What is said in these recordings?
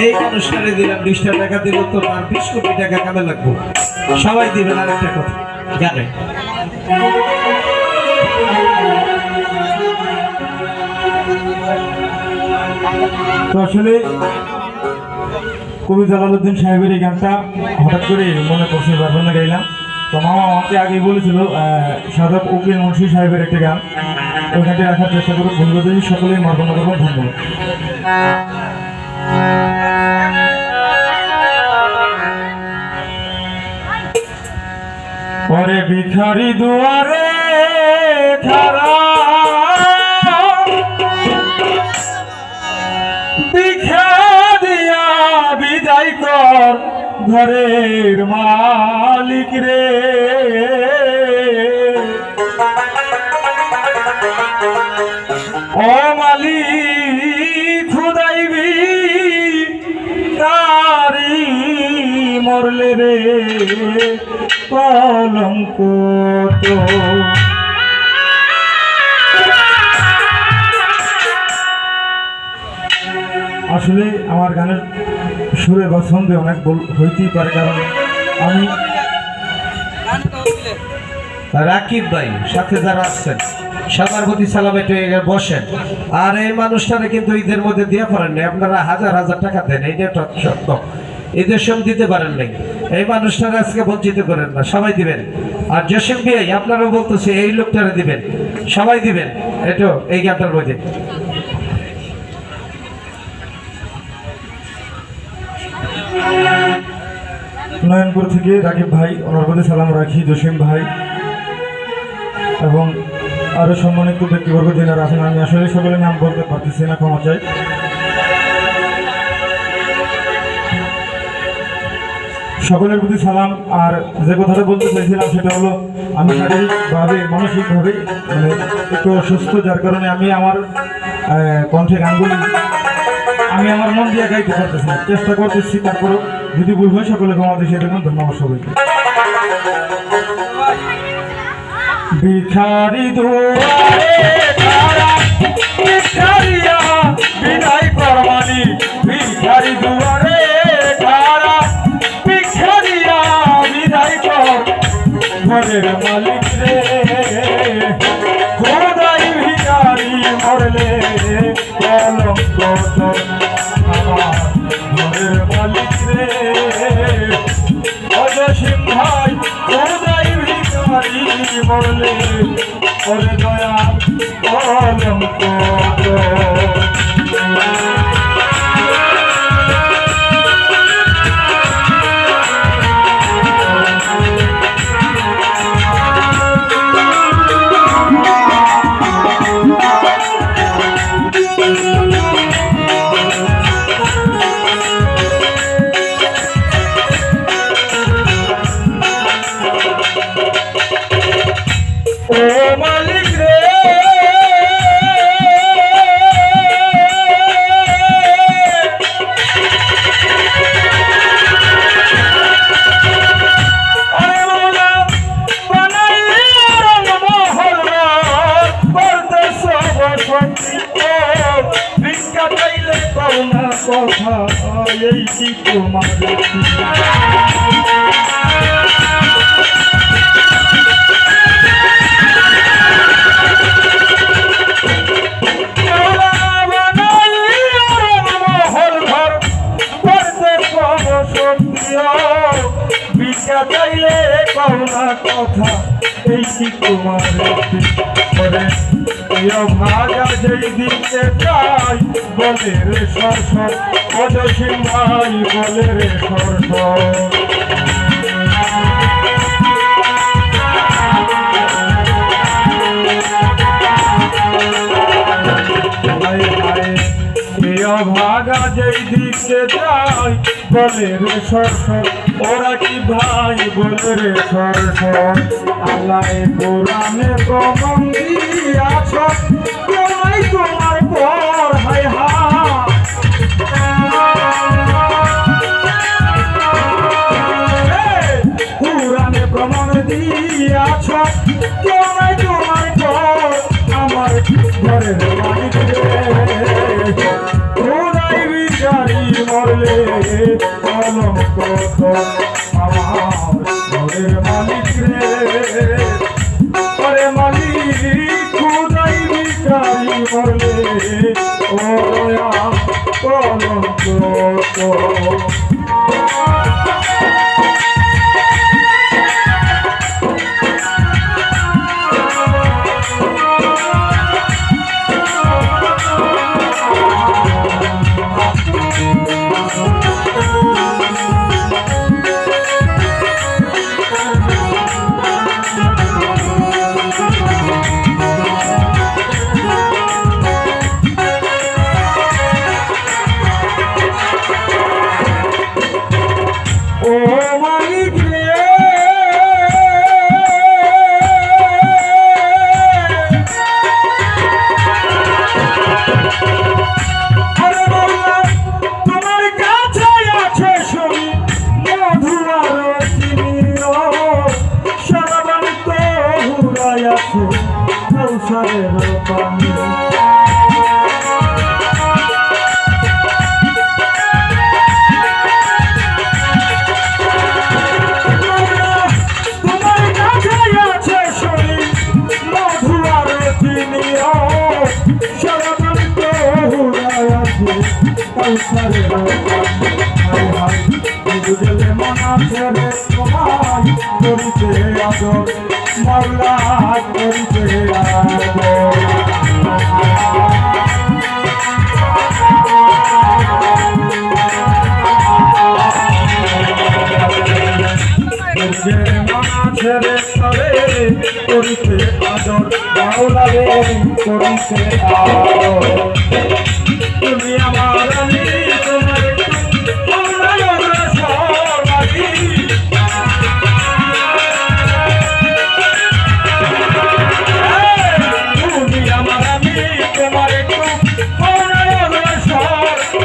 এই মানুষটারে দিলাম 20টা টাকা দিল তো তার 20 কোটি টাকা কামে লাগবো। সবাই দিবেন। আর একটা কথা জানেন, তো আসলে কবি জালালউদ্দিন সাহেবের এই গানটা হঠাৎ করে মনে পড়ছে, বারবার না গাইলাম। তো মামা আমাকে আগেই বলেছিল সাধক উকিল মুন্সি সাহেবের একটা গান, ওই গানটি রাখার চেষ্টা করুন। বন্ধুরা সকলেই মার্জনা করবেন, ধন্যবাদ। পরে ভিখারি দুয়ারে খারা ভিক্ষা দিয়া বিদায় কর ঘরের মালিক রে। ও মালিক খুদাইবি তারি মরলে রে কলঙ্ক তো। আসলে আমার গানের সুরে বা ছন্দে অনেক ভুল হইতেই পারে, কারণ আমি রাকিব ভাই সাথে যারা আসছেন সবার প্রতি সালাম, একটু বসেন। আর এই মানুষটারে কিন্তু ঈদের মধ্যে দিয়ে পারেন নাই, আপনারা হাজার হাজার টাকা দেন, এইটা সত্য, ঈদের সময় দিতে পারেন নাই। এই মানুষটারে আজকে বঞ্চিত করেন না, সবাই দিবেন। আর জসিম ভাই আপনারাও বলতেছে এই লোকটারে দিবেন, সবাই দিবেন। একটু এই গানটার মধ্যে নয়নপুর থেকে রাকিব ভাই, ওনার প্রতি সালাম রাখি, জসিম ভাই এবং আরো সম্মানিত ব্যক্তিবর্গ যারা আছেন। আমি আসলে সকলের নাম বলতে পারতেছি না, ক্ষমা চাই। সকলের প্রতি সালাম। আর যে কথাটা বলতে চাইছিলাম সেটা হলো, আমি শারীরিকভাবে মানসিকভাবে মানে একটু অসুস্থ, যার কারণে আমি আমার কণ্ঠে গানগুলি আমি আমার মন দিয়ে গাইতে পারতেছি না, চেষ্টা করতেছি। তারপরেও যদি ভুল হয় সকলে ক্ষমা দিয়ে দেখুন। ধন্যবাদ সবাইকে। ভিখারি দুয়ারে খারা ভিখারিয়া বিদায় কর মালিক, ভিখারি দুয়ারে খারা ভিখারিয়া বিদায় কর ঘরের মালিক রে। খোদাই ভিখারি মরলে কলঙ্ক তো আমার ঘরের মালিক রে। অজসিম ভাই খোদাই ভিখারি মরলে ওরে দয়া কলঙ্ক তো। কথা এই কি তোমার ভিক্ষা চাইলে পাওনা কথা এই কি তোমার ভাগা যেই দিকে যাই বলে রে সর সর, অজসিম ভাই বলে রে সর সর। ভাগা যেই দিকে যাই বলে রে সর সর, ওরা কি ভাই বলে রে সর সর। আল্লাহ কোরআনে প্রমাণ দিয়াছ তোমায় তোমার পর হায় হা। কোরআনে প্রমাণ দিয়াছ তোমায় তোমার পর আমার ঘরের মালিক রে। খোদাই ভিখারি মরলে কলঙ্ক আমার ঘরের মালিক রে ওরে মালিক খুদাই ভিখারি মরলে ও দয়া কলঙ্ক ও মালিক রে আরে বললা তোমার কাছে আছে শুনি মধু আর চিনি সারাবান তো হুরাই আছে কৌশলের পানি বুঝলে মনা ছেড়ে তোমায় করিতে আদর মাওলা করিতে আদর মনা ছেড়ে তবে করিতে আদর মাওলা রে করিতে আদর তুমি আমার আমি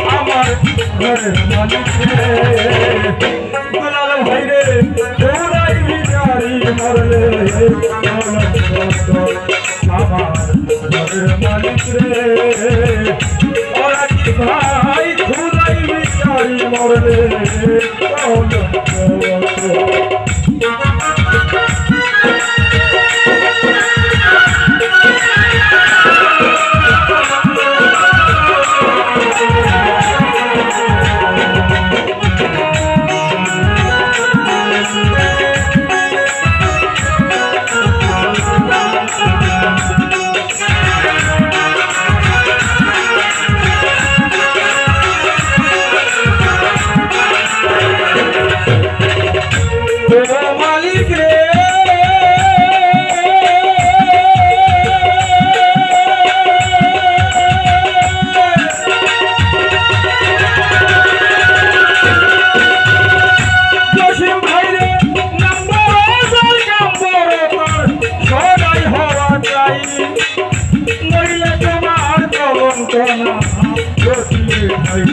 তোমার ঘরের মালিক রে দুলাল ভাই রে দৌড়াই ভিখারি মরলে আমার ঘরের মালিক রে ওরা কি ভাই খুদাই ভিখারি মরলে মালিক রে জসিম ভাই রে নম্বর সদাই হওয়া চাই নইলে তোমার কলঙ্ক না জসিম ভাই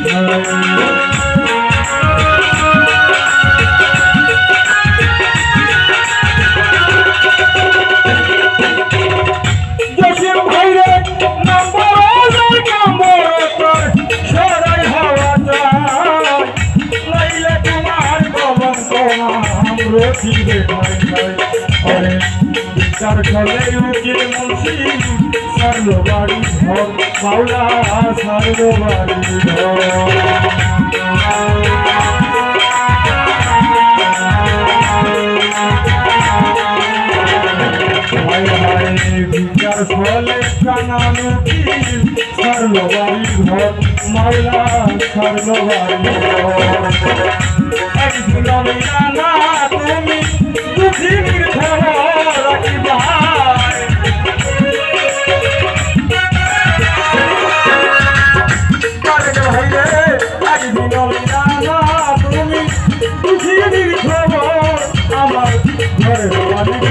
বিচার চলে উকিল মুন্সি সারলো বাড়ি ঘর মাওলা সারলো বাড়ি ঘর বিচার চলে কানান উকিল সারলো বাড়ি ঘর মাওলা সারলো বাড়ি ঘর একদিন আমি জানা তুমি দুঃখীর খবর রাখিবা একদিন আমি জানা তুমি দুঃখীর খবর আমার ঘরের মালিক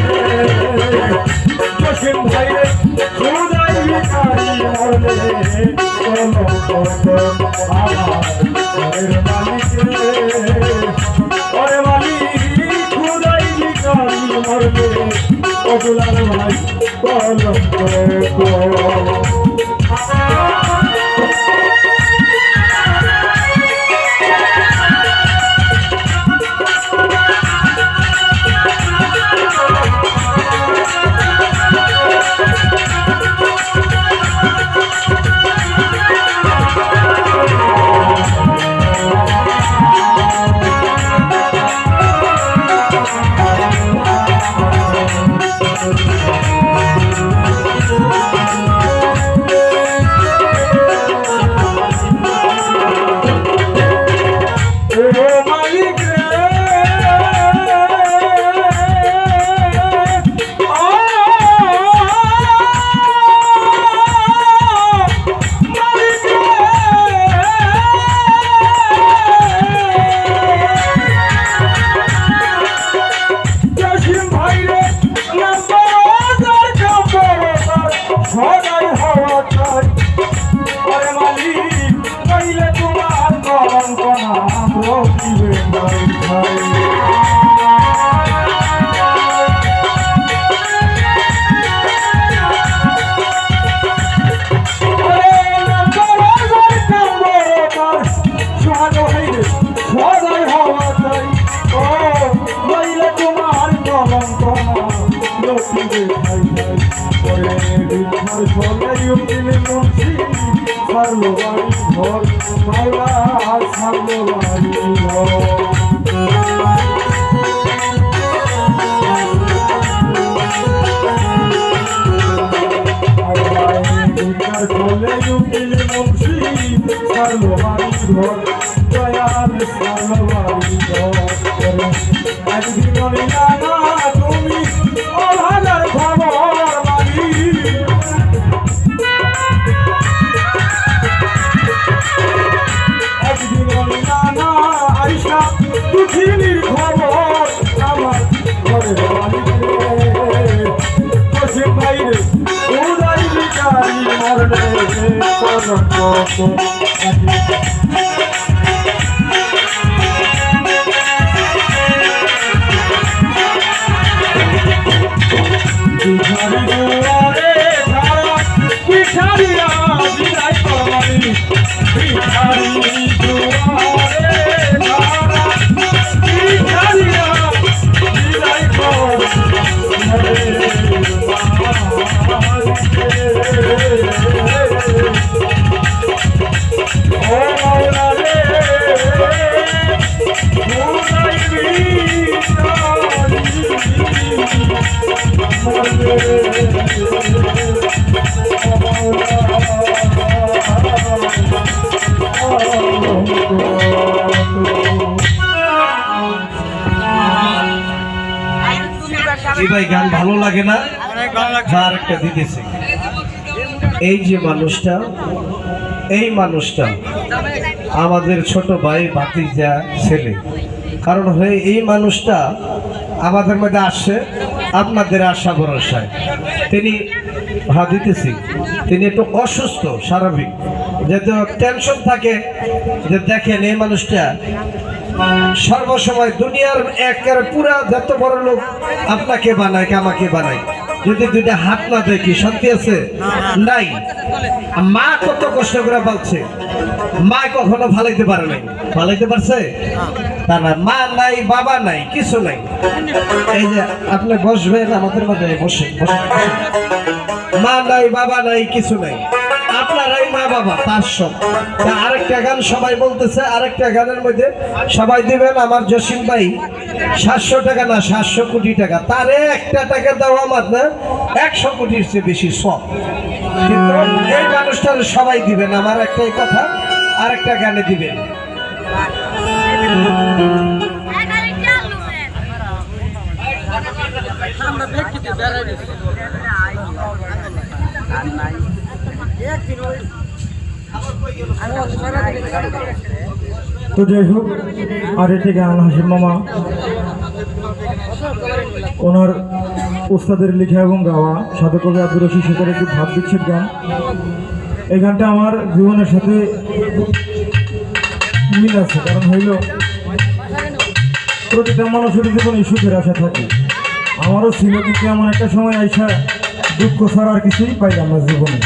জসিম ভাই রে খুদাই ভিখারি মরলে আমার ঘরের মালিক রে ওরে মালিক রকিবে ভাই ভাই সদাই হওয়া চাই ও বইলে তোমার কলঙ্কনা লক্ষ্মীরে খাই খাই পরে বিঘর সদাই উকিলে মুন্সি ছাড়লো বাড়ি ঘর মাওলা ছাড়লো বাড়ি ঘর চলে উকিলে মুন্সি ছাড়লো বাড়ি ঘর দয়াল ছাড়লো বাড়ি ঘর একদিন বলি না তুমি অভাগার খবর বাড়ি একদিন বলি না আইসা পৃথিবীর খবর আমার ঘরে বাড়ি বসে বাইরে উদয় বিচারি মরলে পিঠারি দুয়ারে ধারা পিঠারিয়া বিদায় করবানি পিঠারি দুয়ারে ধারা পিঠারিয়া বিদায় করবানি ও মাওলা রে উদয় এই ভাই গান ভালো লাগে না? আর একটা দিতেছি। এই যে মানুষটা, এই মানুষটা আমাদের ছোট ভাই ভাতিজা ছেলে, কারণ হয়ে এই মানুষটা আমাদের মধ্যে আসছে আপনাদের আশা ভরসায়। তিনি দিতেছি, তিনি একটু অসুস্থ স্বাভাবিক, যেহেতু টেনশন থাকে। যে দেখেন এই মানুষটা সর্বসময় দুনিয়ার একের পুরা যত বড় লোক আপনাকে বানায় কি আমাকে বানায়, যদি দুইটা হাত না দেখি শান্তি আছে নাই। মা কত কষ্ট করে বলছে, মা কখনো ফালাইতে পারে নাই, ফালাইতে পারছে তা না। মা নাই, বাবা নাই, কিছু নাই। এই যে আপনি বসবেন আমাদের মধ্যে, বসে মা নাই, বাবা নাই, কিছু নাই, আপনারাই মা বাবা তার সব। আরেকটা গান সবাই বলতেছে, আরেকটা গানের মধ্যে সবাই দিবেন আমার জসিম ভাই 700 টাকা না 700 কোটি টাকা, তারে একটা টাকা দাও আমার না 100 কোটির চেয়ে বেশি সব। কিন্তু এই মানুষটার সবাই দিবেন আমার একটাই কথা, আরেকটা গানে দিবেন। তো যাই হোক, আর একটি গান হাসিম মামা ওনার উস্তাদের লেখা এবং গাওয়া সাধু কবি আব্দুর রশিদ শেখের একটি ভাব বিচ্ছেদ গান। এই গানটা আমার জীবনের সাথে মিল আছে, কারণ হইল প্রতিটা মানুষের জীবনে সুখের আশা থাকে। আমারও ছিল, কিন্তু এমন একটা সময় আইসা দুঃখ ছাড়া আর কিছুই পাইলাম না জীবনে।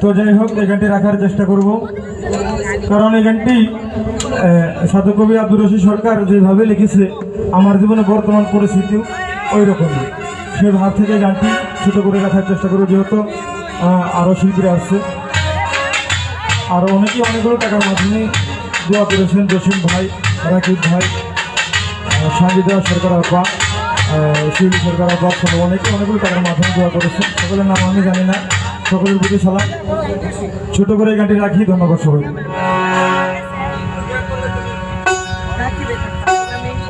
তো যাই হোক, এই গানটি রাখার চেষ্টা করব, কারণ এই গানটি সাধু কবি আব্দুর রশিদ সরকার যেভাবে লিখেছে আমার জীবনে বর্তমান পরিস্থিতি ওই রকমই, সে ভাব থেকে গানটি ছোটো করে রাখার চেষ্টা করব। যেহেতু আরও শিল্পীরা আসছে, আরও অনেকেই অনেকগুলো টাকার মাধ্যমে দোয়া করেছেন। জসিম ভাই, রাকিব ভাই, সঞ্জিদা সরকার আব্বা, শিল্পী সরকার আব্বা, অনেকে অনেকগুলো টাকার মাধ্যমে দোয়া করেছেন। সকলের নাম আমি জানি না, সকলের প্রতি সালাম। ছোট করে এই গানটি রাখি, ধন্যবাদ সবাই।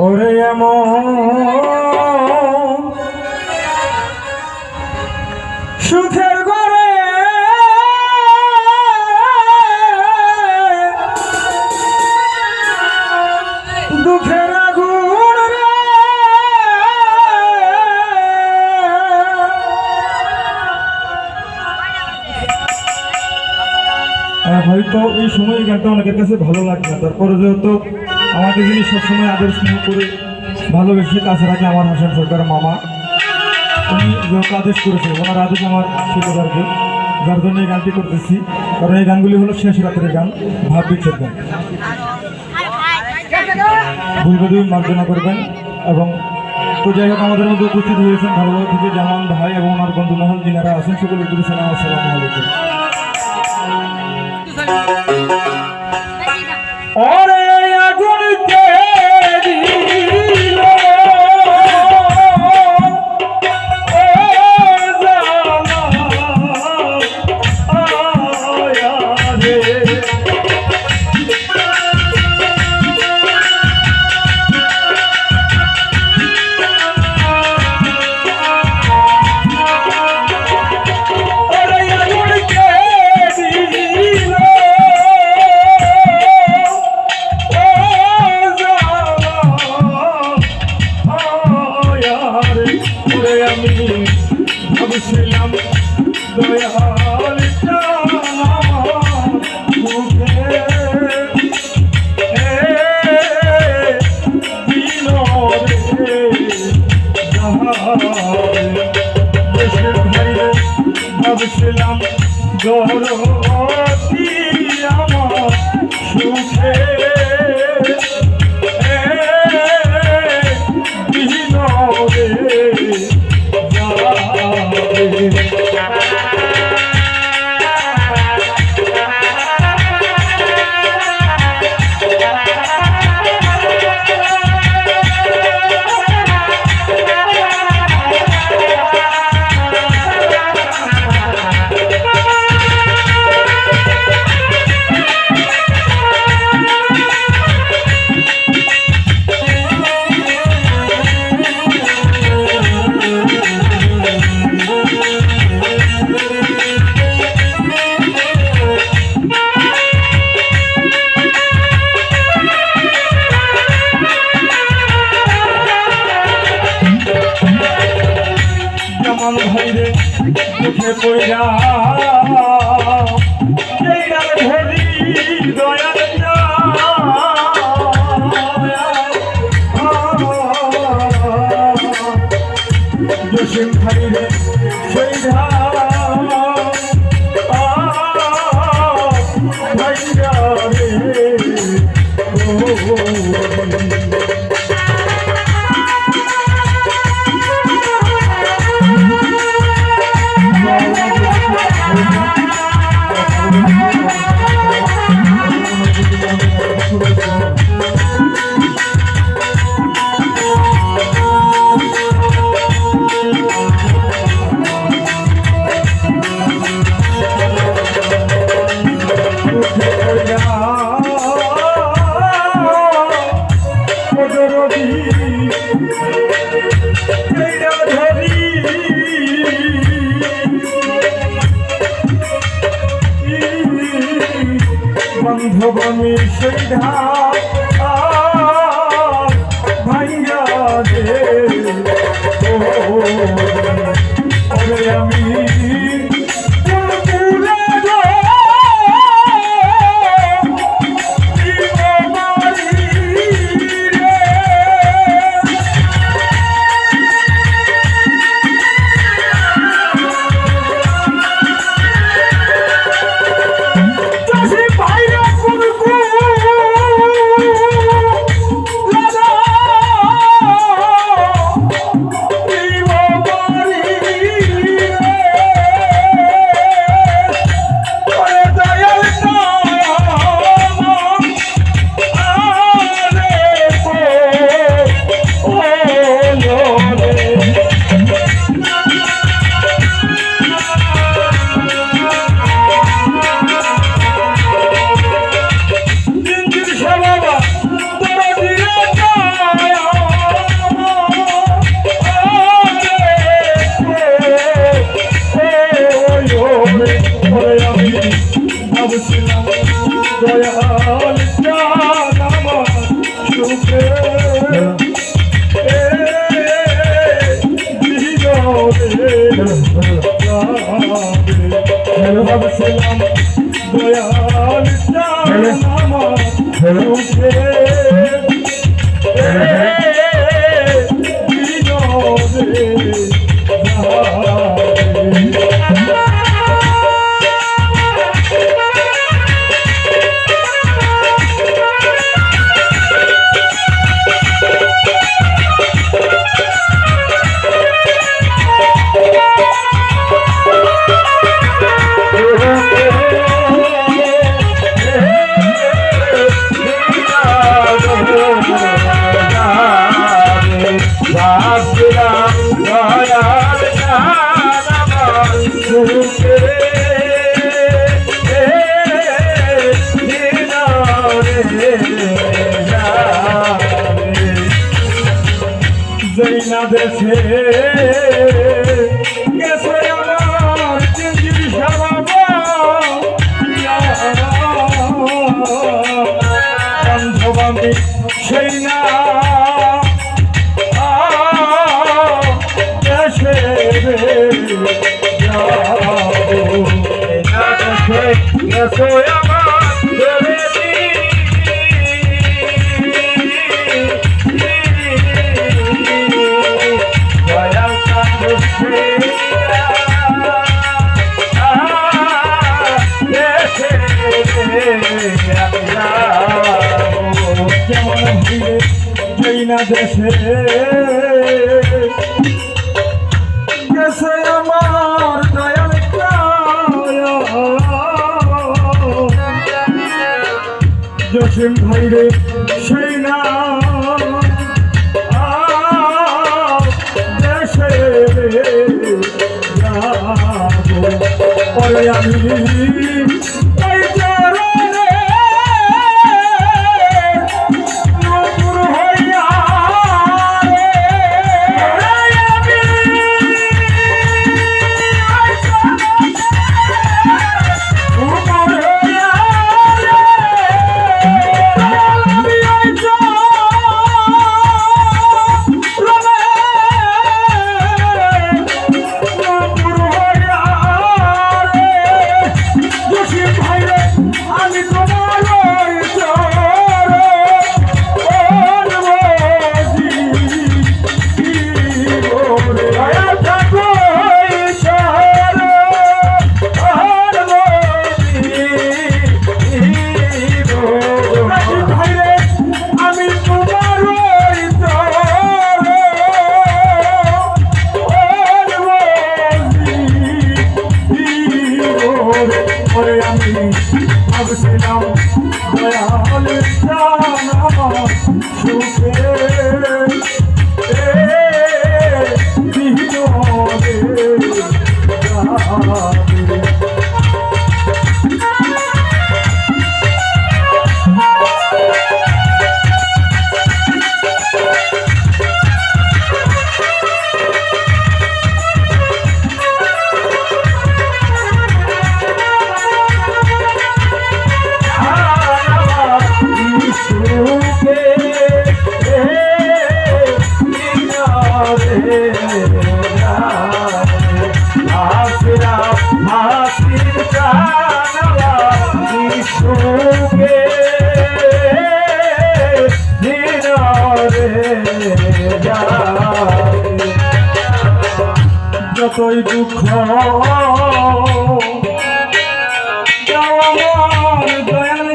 ওরে এমন হয়তো অনেকের কাছে ভালো লাগবে না, তারপরে যেহেতু আমাকে যিনি সবসময় আদর স্নেহ করে ভালোবেসে কাছে রাখে আমার হাসান সরকার মামা, উনি যেহেতু আদেশ করেছে, ওনার আদেশ আমার ছিল যার জন্য এই গানটি করতেছি। কারণ এই গানগুলি হলো শেষ রাতের গান, ভাব বিচ্ছেদ গান। ভুলবেদী মার্জনা করবেন। এবং তো যাই হোক, আমাদের মধ্যে উপস্থিত হয়েছেন ভালোভাবে থেকে জামান ভাই এবং ওনার বন্ধু মহল যিনারা আছেন, সকলের প্রতি সালাম, আসসালামু আলাইকুম। ওরে আগুন কে দিল ভাবছিলাম দয়াল ভাবছিলাম দরদি আমার সুখে দিন জামান ভাইরে মুখে পড়া এই ডাল ধরি দয়াল জসিম ভাইরে সেই ভাইয়া রে বান্ধবী সেই ভাইয়া দে আমি ভাবছিলাম দয়াল আসলাম দয়াল জান আমার সুখে যেই না দেশে গেছে আমার জিন্দির বান্ধবান্ধী সেই না দেশে গেছো আমার যেই না দেশে গেছে আমার দয়াল জসিম ভাই রে সেই না দেশে পরে আমি ভাবছিলাম দয়াল জান আমার সুখে যতই দুঃখ আমার দয়াল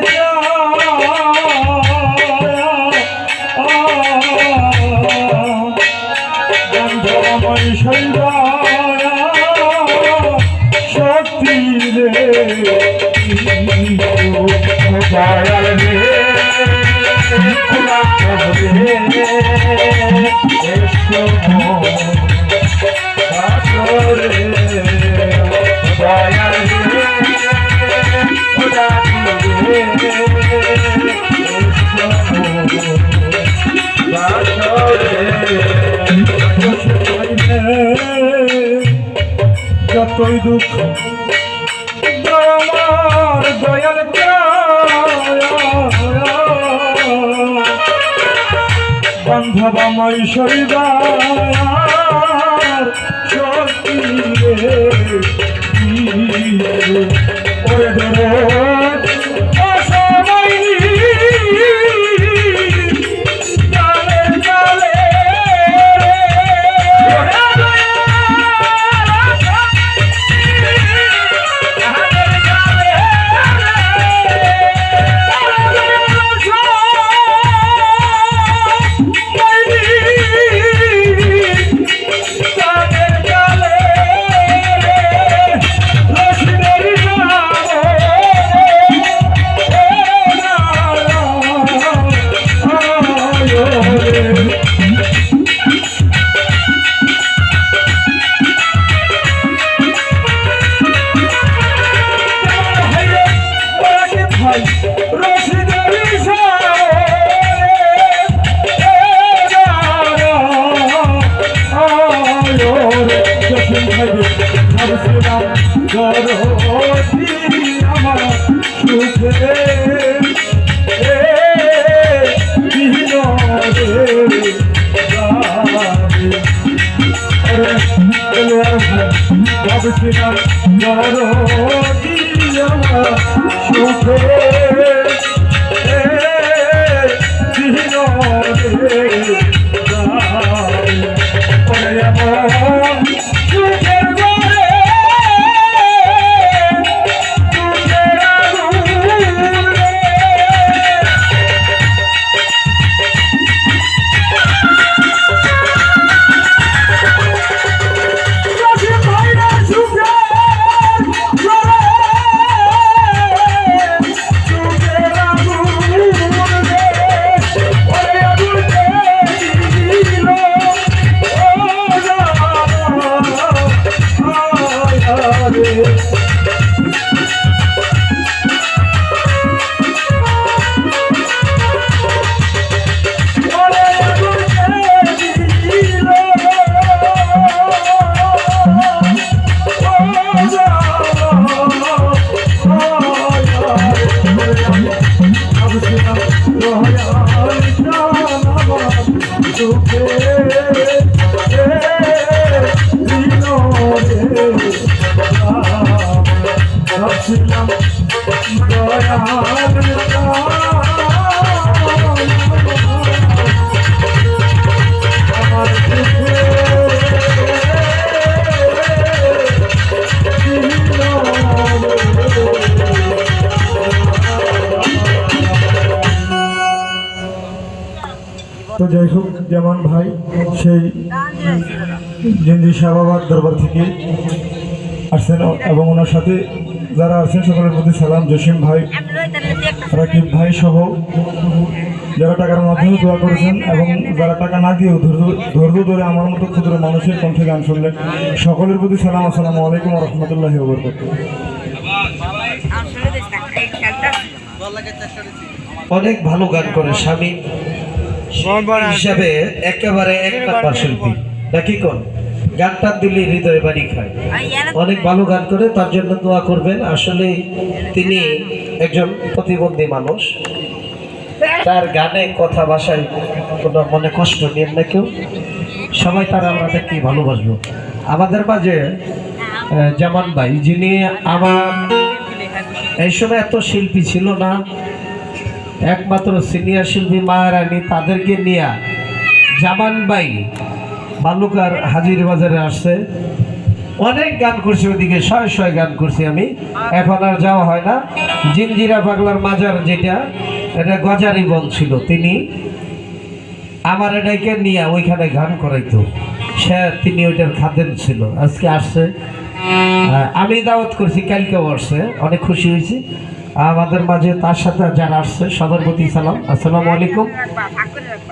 বন্ধময় শক্তি রে দয়াল রে যতই দুঃখ আমার দয়াল বান্ধবাময় শরীর শক্তি ওরে ধরে ভাবছিলাম সুখে তো যাই হোক, যেমন ভাই সেই জেনজি শাহবাবার দরবার থেকে আসছেন এবং ওনার সাথে যারা আছেন সকলের প্রতি সালাম। জসিম ভাই, রাকিব ভাই সহ যারা টাকার মাধ্যমে দোয়া করেছেন এবং যারা টাকা না দিয়েও ধৈর্য ধরে আমার মতো ক্ষুদ্র মানুষের কণ্ঠে গান শুনলেন, সকলের প্রতি সালাম। আসসালামু আলাইকুম ওয়া রাহমাতুল্লাহি ওয়া বারাকাতুহু। অনেক ভালো গান করে স্বামী হিসাবে একেবারে এক নাম্বার শিল্পী নাকি কোন গানটা দিলে হৃদয়ে বাড়ি খায়। অনেক ভালো গান করে, তার জন্য দোয়া করবেন। আসলে তিনি একজন প্রতিবন্ধী মানুষ, তার গানে কথা ভাষায় কোনো মনে কষ্ট নেন না কেউ, সবাই তারা আমাদের কি ভালোবাসবো। আমাদের মাঝে জামান ভাই, যিনি আমার এই সময় এত শিল্পী ছিল না, একমাত্র সিনিয়র শিল্পী মায়ারানী, তাদেরকে নিয়ে জামান ভাই বালুকার হাজির বাজারে আসছে, অনেক গান করছি, ওদিকে শয় গান করছি আমি, এখন আর যাওয়া হয় না। জিঞ্জিরা পাগলার মাজার যেটা, এটা গজারি বলছিল, তিনি আমার এটাকে নিয়ে ওইখানে গান করাইতো, তিনি ওইটার খাদেন ছিল। আজকে আসছে, আমি দাওয়াত করছি, কালকে আসছে, অনেক খুশি হয়েছি। আমাদের মাঝে তার সাথে যারা আসছে সবার প্রতি সালাম, আসসালামু আলাইকুম।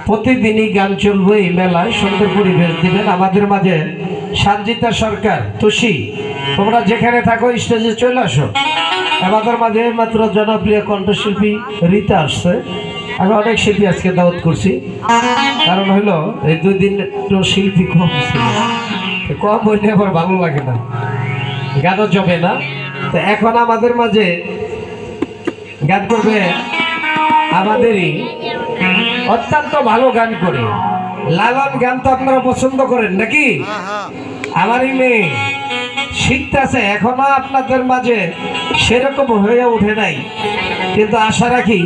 প্রতিদিনই গান চলবে এই মেলায়, সুন্দর পরিবেশ দিবেন। আমাদের মাঝে সঞ্জিতা সরকার, তুষি, তোমরা যেখানে থাকো স্টেজে চলে আসো। আমাদের মাঝে মাত্র জনপ্রিয় কণ্ঠশিল্পী রীতা আসছে। আমি অনেক শিল্পী আজকে দাওয়াত করছি, কারণ হলো এই 2 দিন একটু শিল্পী কম ছিল, কম হইলে আবার ভালো লাগে না, গানও জমে না। তো এখন আমাদের মাঝে গান করবে আমাদেরই অত্যন্ত ভালো গান করে লালন। গান তো আপনারা পছন্দ করেন নাকি? আমারই মেয়ে শিখতেছে, এখনো আপনাদের মাঝে সেরকম হয়ে ওঠে নাই, কিন্তু আশা রাখি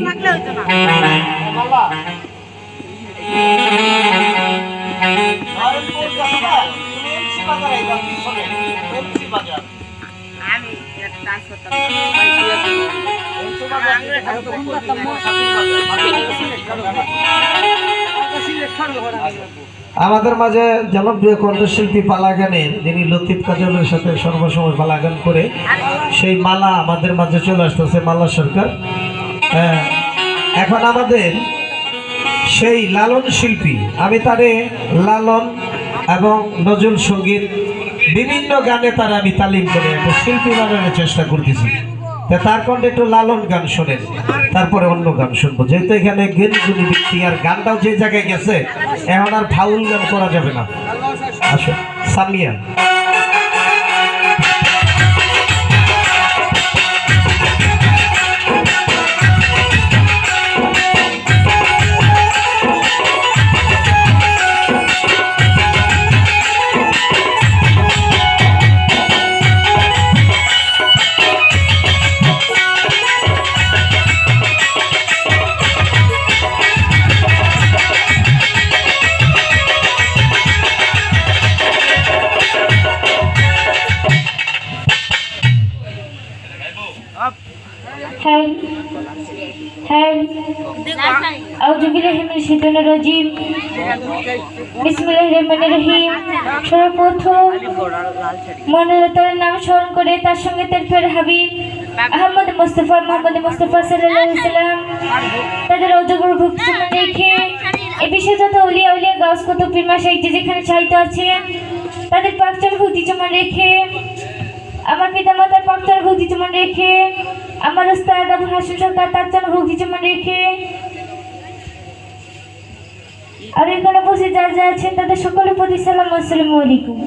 আমাদের মাঝে জনপ্রিয় কণ্ঠশিল্পী পালা গানের, যিনি লতিফ কাজলের সাথে সর্বসময় পালা গান করে, সেই মালা আমাদের মাঝে চলে আসতেছে, মালা সরকার। এখন আমাদের সেই লালন শিল্পী, আমি তারে লালন এবং নজরুল সঙ্গীত বিভিন্ন গানে তারা আমি তালিম করে একটা শিল্পী বানানোর চেষ্টা করতেছি। তার কণ্ঠে একটু লালন গান শোনেন, তারপরে অন্য গান শুনবো, যেহেতু এখানে গেঞ্জুনি ব্যক্তি আর গানটাও যে জায়গায় গেছে, এখন আর ফাউল গান করা যাবে না। আসো সামিয়া। আউযু বিল্লাহি মিনাশ শাইতানির রাজিম। বিসমিল্লাহির রহমানির রহিম। সর্বপ্রথম মনের তার নাম স্মরণ করে তার সঙ্গে তার প্রিয় হাবিব আহমদ মুস্তাফা সাল্লাল্লাহু আলাইহি সাল্লাম তাদের অজগর ভক্তি রেখে এই বিশ্বে যত উলিয়া উলিয়া গাছ কত পীর মাশায়েখ যেখানে চাইতে আছেন তাদের পাকচার ভক্তি জমা রেখে আমার পিতা মাতার পাকচার ভক্তি জমা রেখে আমার উস্তাদ আবু হাসিম সরকার তার জন্য ভক্তি জমা রেখে আর এখানে বসে যা যা আছেন তাদের সকলের প্রতি সালাম আসসালামু আলাইকুম।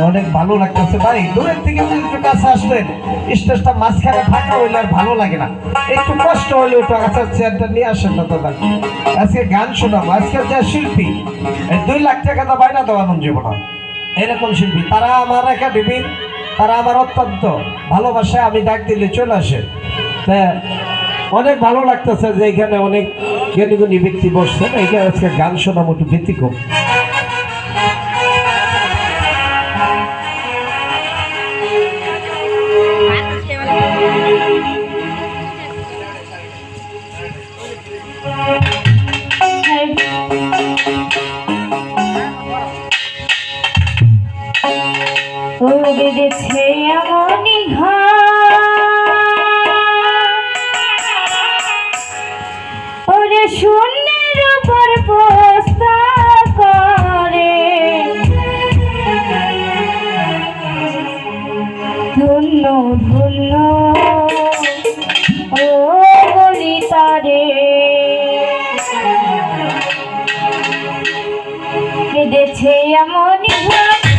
অনেক ভালো লাগতেছে ভাই, দূরের থেকে যদি একটু কাছে আসতেন, স্টেজটা মাঝখানে ফাঁকা হইলে আর ভালো লাগে না, একটু কষ্ট হইলে একটু আসার চেয়ারটা নিয়ে আসেন না দাদা। আজকে গান শোনাবো, আজকে যা শিল্পী 2 লাখ টাকা তো বাইনা দেওয়ানো যাবো না, এরকম শিল্পী তারা আমার একাডেমির, তারা আমার অত্যন্ত ভালোবাসায়, আমি ডাক দিলে চলে আসে। অনেক ভালো লাগতেছে যে এখানে অনেক জ্ঞানী গুণী ব্যক্তি বসছেন, এইখানে আজকে গান শোনাবো একটু ব্যতিক্রম। বেঁধেছে এমনই ওরে শূন্যের উপর পোস্তা করে ধন্য ধন্য ও বলি তারে বেঁধেছে এমনই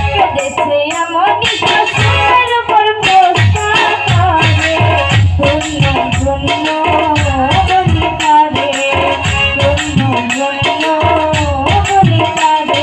বেঁধেছে এমনই শূন্যের উপর পোস্তা করে ধন্য ধন্য বলি তারে ধন্য ধন্য বলি তারে।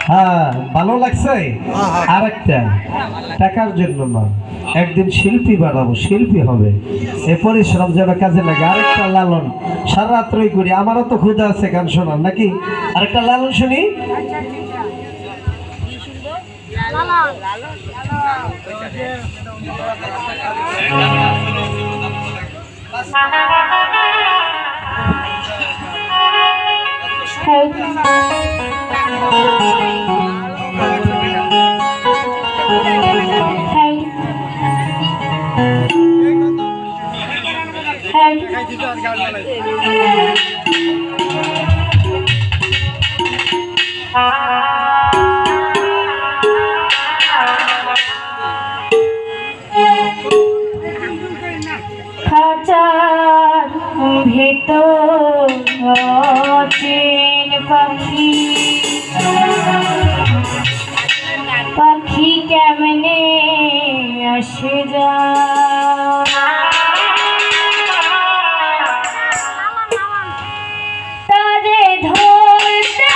হ্যাঁ ভালো লাগছে। আরেকটা টাকার জন্য না, একদিন শিল্পী বানাবো, শিল্পী হবে, এ পরিশ্রম যেন কাজে লাগে। আরেকটা লালন সারা রাত্রই করি, আমারও তো ক্ষুধা আছে গান শোনার নাকি। আরেকটা লালন শুনি। খাঁচার ভেতর অচেন পাখি, পাখি কেমনে আসে যায়, তারে ধরতে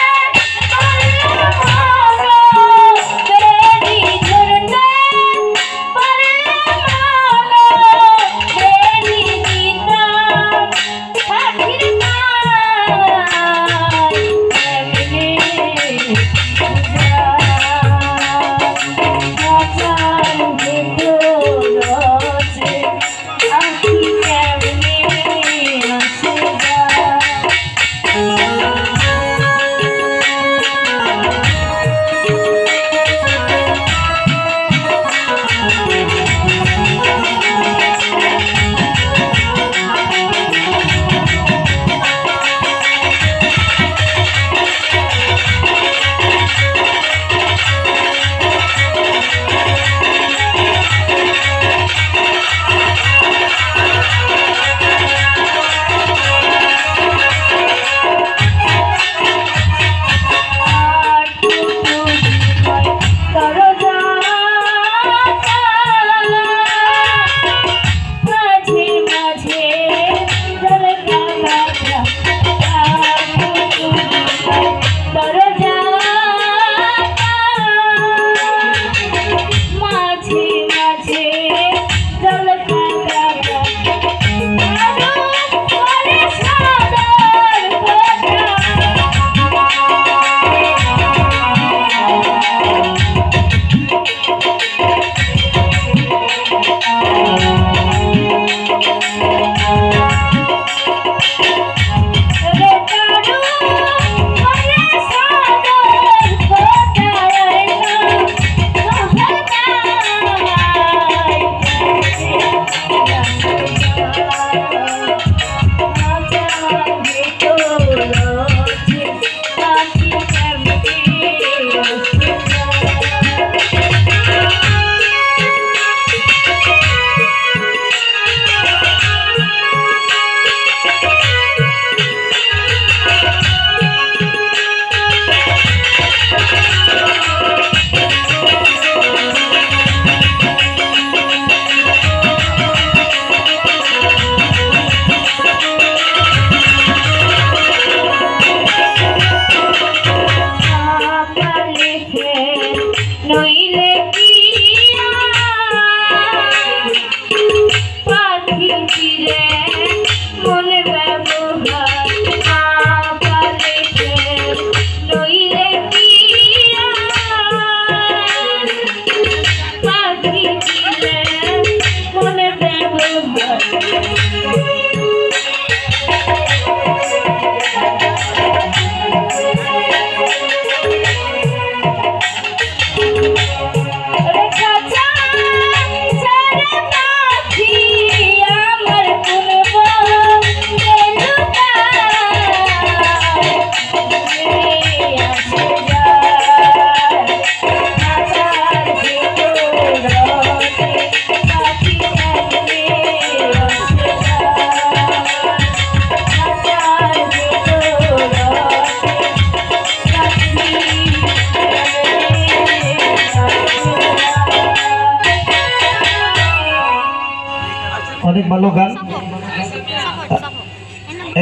অনেক ভালো গান,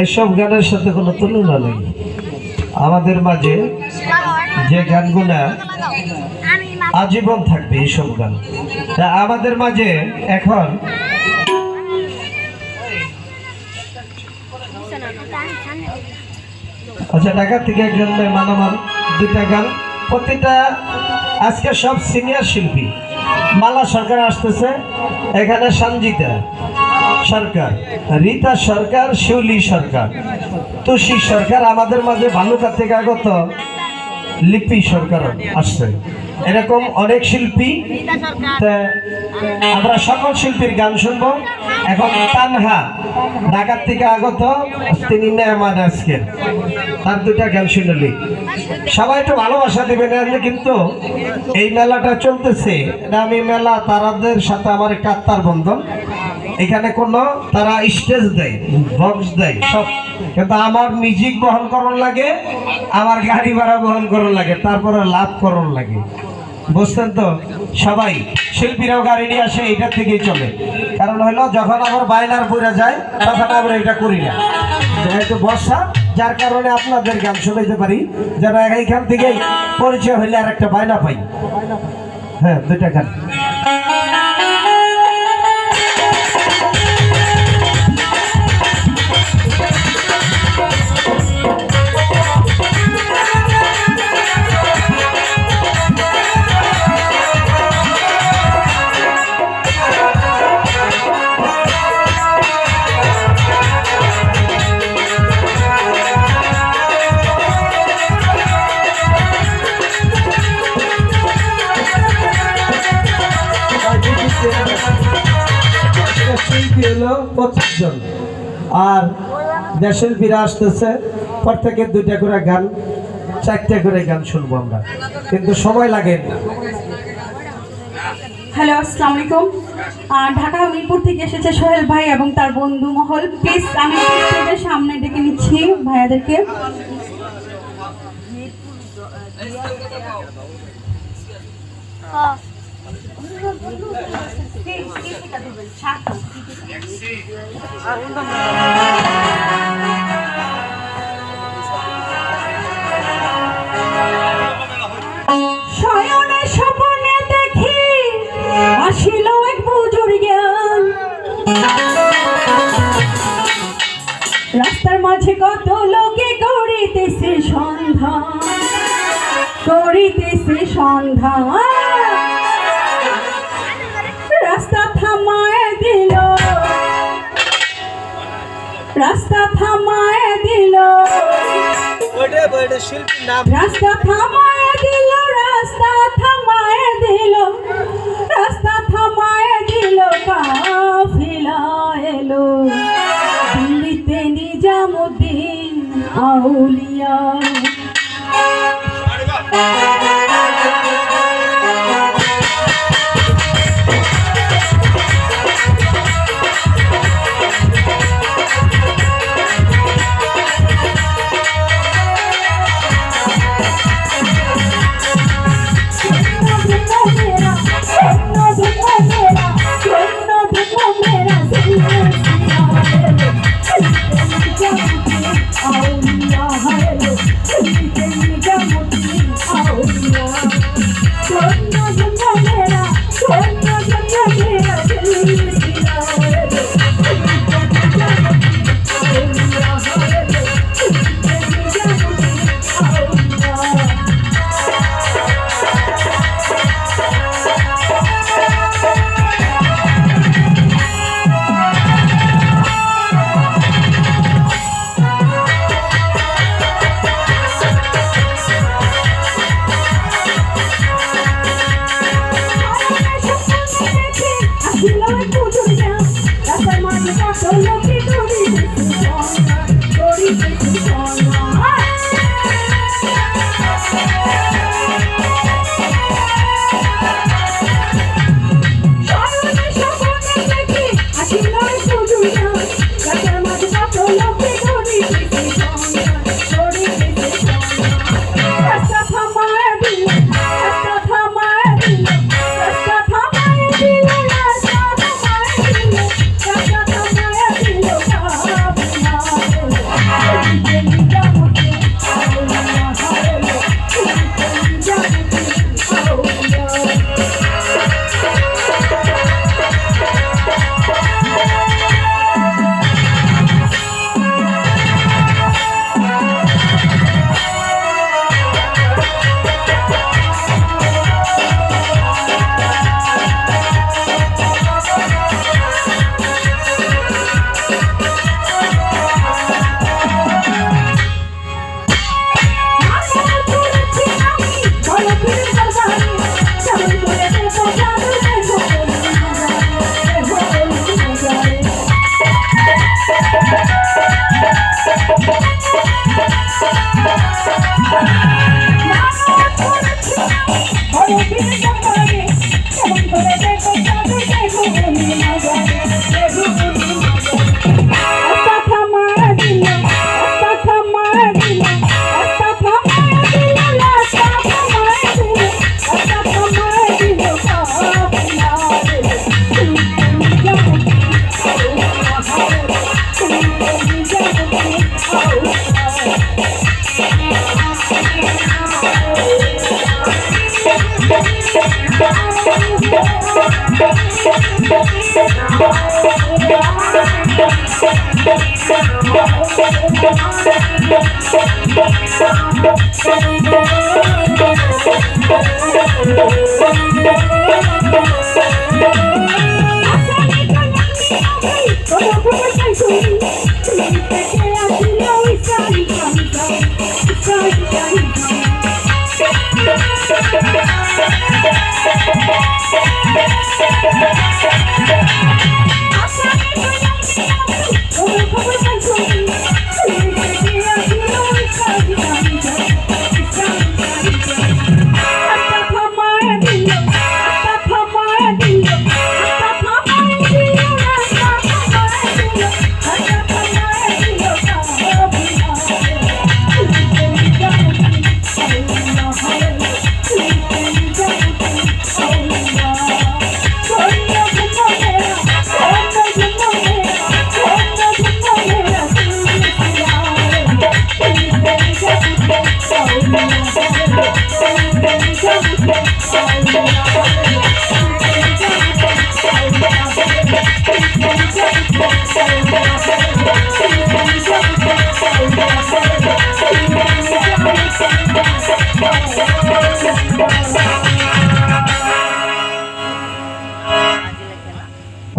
এইসব গানের সাথে কোনো তুলনা নেই। আমাদের মাঝে যে গানগুলা আজীবন থাকবে এইসব গান। তা আমাদের মাঝে এখন আচ্ছা ঢাকা থেকে একজন মেহমান আমার দুইটা গান প্রতিটা আজকে সব সিনিয়র শিল্পী। মালা সরকার আসতেছে, এখানে সঞ্জিতা সরকার, রীতা সরকার, শিউলি সরকার, তুষি সরকার, আমাদের মাঝে ভালুকা থেকে আগত লিপি সরকার আসছে। এরকম অনেক শিল্পী। আমরা সকল শিল্পীর গান শুনবো। এখন তানহা ঢাকার থেকে আগত, তিনি মেহমান আজকে, তার দুইটা গান শুনলি। সবাই একটু ভালোবাসা দিবেন। কিন্তু এই মেলাটা চলতেছে, এটা আমি মেলা, তারাদের সাথে আমার একটা আত্মার বন্ধন। এখানে কোনো তারা স্টেজ দেয়, বক্স দেয় সব, কিন্তু আমার মিউজিক বহন করার লাগে, আমার গাড়ি ভাড়া বহন করার লাগে, তারপরে লাভ করার লাগে। বুঝছেন তো? সবাই শিল্পীরাও গাড়ি নিয়ে আসে, এইটার থেকেই চলে। কারণ হলো যখন আমার বাইনার পড়ে যায় তখন আমরা এটা করি না, যেহেতু বর্ষা, যার কারণে আপনাদের গান শোনাইতে পারি, যারা এইখান থেকে পরিচয় হইলে আর একটা বায়না পাই। হ্যাঁ, দুইটা গান। শিল্পী হলো 25 জন, আর দেশের শিল্পীরা আসতেছে, প্রত্যেকের দুইটা করে গান, 4টা করে গান শুনবো আমরা, কিন্তু সময় লাগে না। হ্যালো, আসসালামু আলাইকুম। ঢাকা মিরপুর থেকে এসেছে সোহেল ভাই এবং তার বন্ধু মহল। প্লিজ আমি স্টেজের সামনে ডেকে নিচ্ছি ভাইয়াদেরকে। শয়নে স্বপ্নে দেখি আসিল এক বুজুর জ্ঞান, রাস্তার মাঝে কত লোকে করিতেছে সন্ধান, করিতেছে সন্ধান। রাস্তা থামায় দিল, রাস্তা থামায় দিল, রাস্তা থামায় দিল, রাস্তা থামায় দিল, রাস্তা থামায় দিল, কাফিলা এলো দিল্লিতে নিজামুদ্দিন আউলিয়া।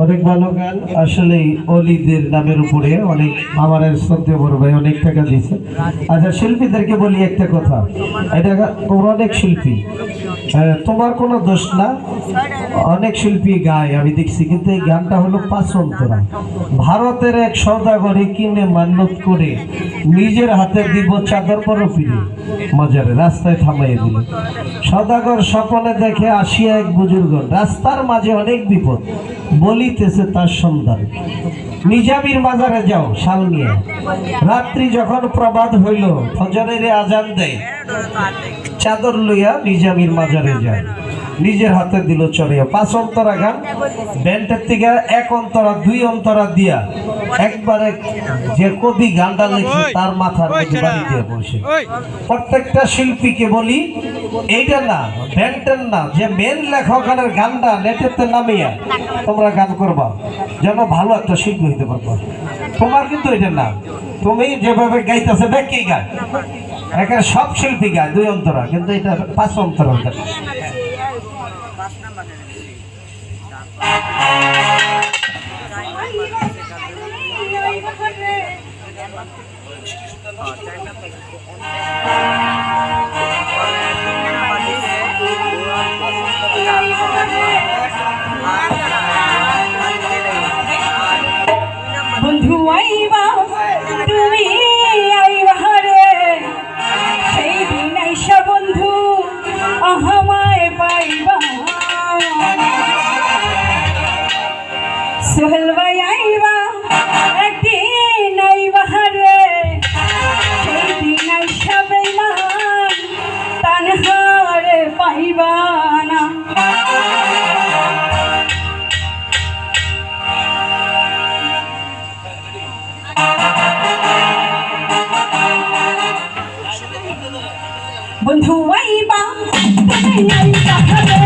অনেক ভালো গান আসলে অলিদের নামের উপরে অনেক আমার শ্রদ্ধেয় বড় ভাই অনেক টাকা দিয়েছে। আচ্ছা শিল্পীদেরকে বলি একটা কথা, এটা তোমরা অনেক শিল্পী, তোমার কোনো দোষ না, অনেক শিল্পী গায় আমি দেখছি, কিন্তু এই গানটা হলো পাঁচন্তরা। ভারতের এক সওদাগরে কিনে মান্যত করে নিজের হাতে দিব চাদর বড় ফিরে মজারে রাস্তায় থামাইয়ে দিল। সওদাগর স্বপনে দেখে আসিয়া এক বুজুর্গ, রাস্তার মাঝে অনেক বিপদ, বলিতেছে তার সন্ধান। নিজামির মাজারে যাও শাল নিয়ে, রাত্রি যখন প্রবাদ হইল ফজরের আজান দেয়, চাদর লইয়া নিজামির মাজারে যায়, নিজের হাতে দিল চড়িয়া। পাঁচ অন্তরা গান, ব্যান্ডের থেকে এক অন্তরা দুই অন্তরা দিয়া একবারে যে কবি গানটা লিখছে তার মাথার মধ্যে বাড়ি দিয়ে বসে। প্রত্যেকটা শিল্পীকে বলি এইটা না, ব্যান্ডের না, যে মেন লেখকের গানটা নেটেতে নামিয়া তোমরা গান করবা, যেন ভালো একটা শিল্পী হইতে পারবো। তোমার কিন্তু এটা না, তুমি যেভাবে গাইতেছে ব্যাকি গায়, এখানে সব শিল্পী গায় দুই অন্তরা, কিন্তু এটা পাঁচ অন্তরা। বন্ধু আইবা তুমি আইবা রে, সেই দিন আইসা বন্ধু আমায় পাইবা। সোহেল ভাই আইবা একদিন আইবা রে, সেই দিন আইসা বেইমান তানহারে পাইবা না। বন্ধু আইবা তুমি আইবা রে,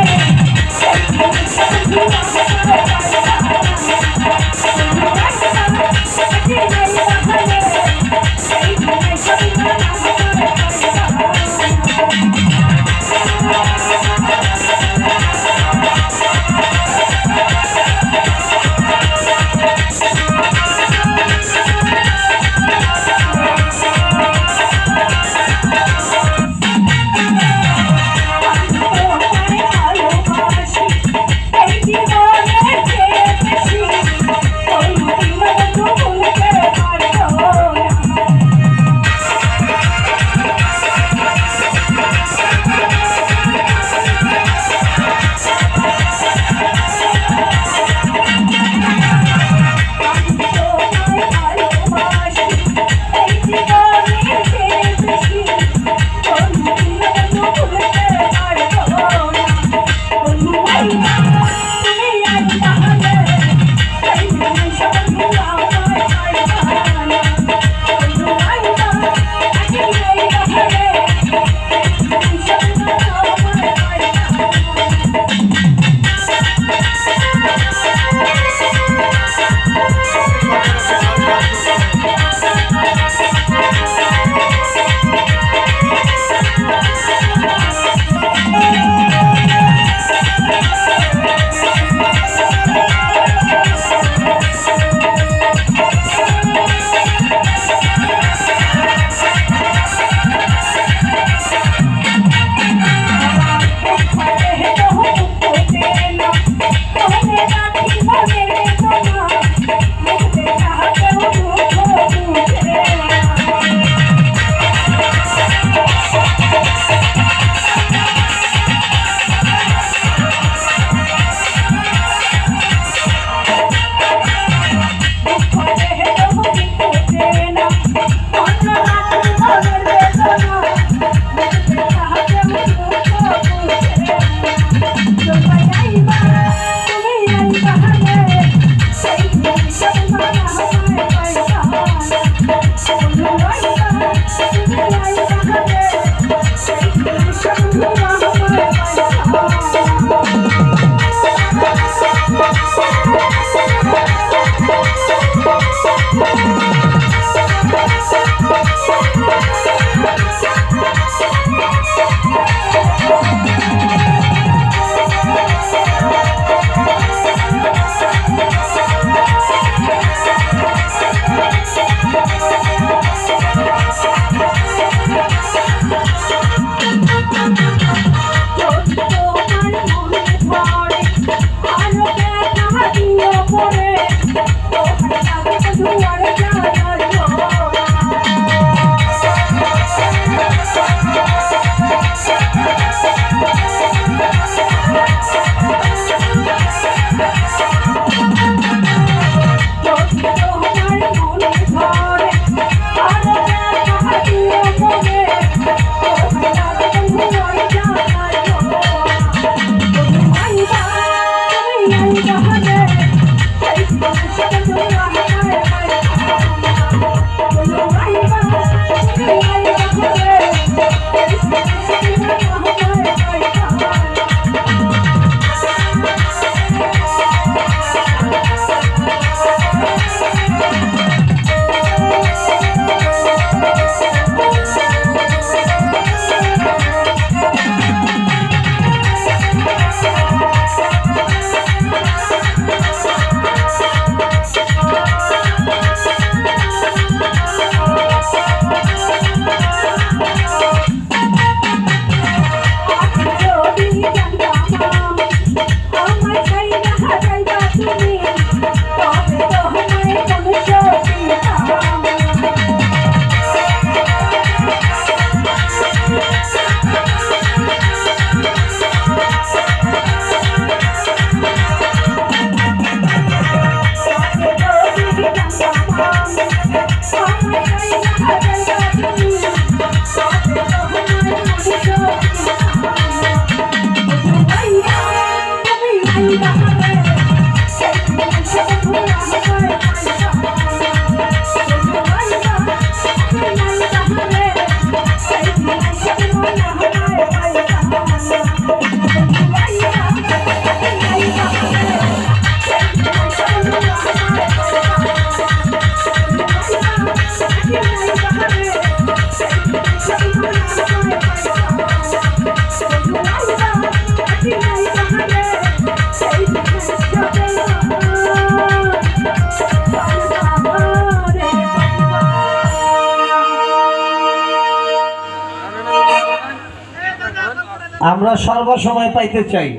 আমরা সর্বসময় পাইতে চাই।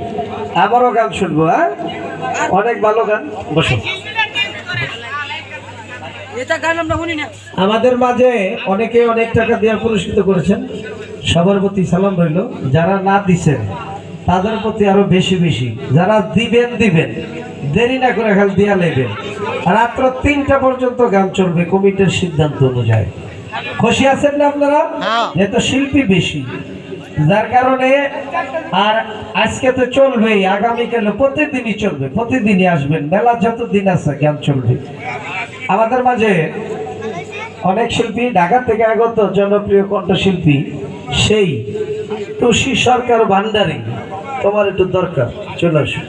আবারও গান শুনবো, হ্যাঁ, অনেক ভালো গান। বসো। আমাদের মাঝে অনেকে অনেক টাকা দিয়ে পুরস্কৃত করেছেন, সবার প্রতি সালাম রইল। যারা না দিচ্ছেন তাদের প্রতি আরো বেশি বেশি, যারা দিবেন দিবেন, দেরি না করে খালি দিয়া নেবেন। রাত্র 3টা পর্যন্ত গান চলবে কমিটির সিদ্ধান্ত অনুযায়ী। খুশি আছেন না আপনারা? যেহেতু শিল্পী বেশি, যার কারণে আর আজকে তো চলবেই, আগামীকালে প্রতিদিনই চলবে, প্রতিদিনই আসবেন, মেলা যতদিন আছে গান চলবে। আমাদের মাঝে অনেক শিল্পী, ঢাকা থেকে আগত জনপ্রিয় কণ্ঠশিল্পী সেই তুষি সরকার ভান্ডারী, তোমার একটু দরকার, চলে আসো।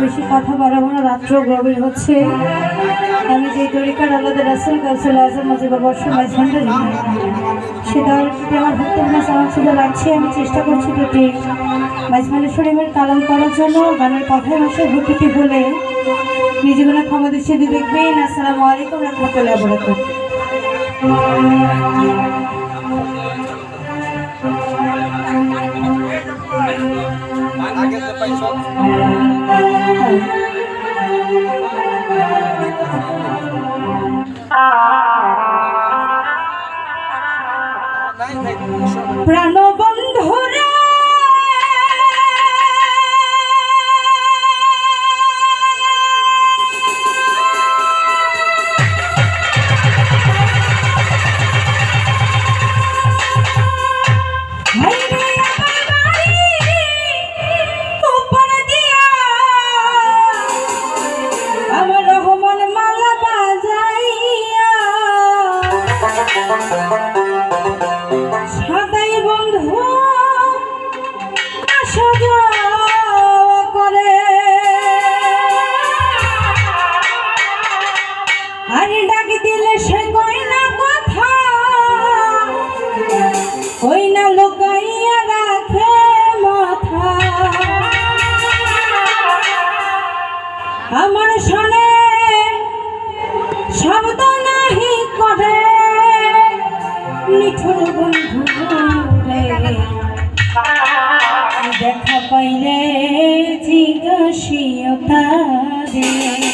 বেশি কথা বাড়াবো না, রাত্র গভীর হচ্ছে। আমি যে তরিকার আলাদা রাসুল কাউসুল আজম মুজিবুর রহমান ভান্ডারী, সেটার প্রতি আমার বক্তব্য সালাম শুধু রাখছি। আমি চেষ্টা করছি দুটি মাইজমানের শরীফের কালাম করার জন্য। গানের কথায় ভাষায় ভক্তিটি বলে নিজেগুলো ক্ষমা দৃষ্টি দিয়ে দেখবেন। আসসালামু আলাইকুম রহমতুল্লাহ বরাকাতুহু। প্রাণবন্ধুরা আমার রহমান মালা বাজাইয়া সাদাই বন্ধু আসা যাওয়া করে আরে ডাক দিলে সে কই না কথা কই না লুকাইয়া রাখে মাথা আমার শোনে শব্দ নাহি করে মিঠুর বন্ধু রে দেখা পাইলে জিজ্ঞাসিয়তা রে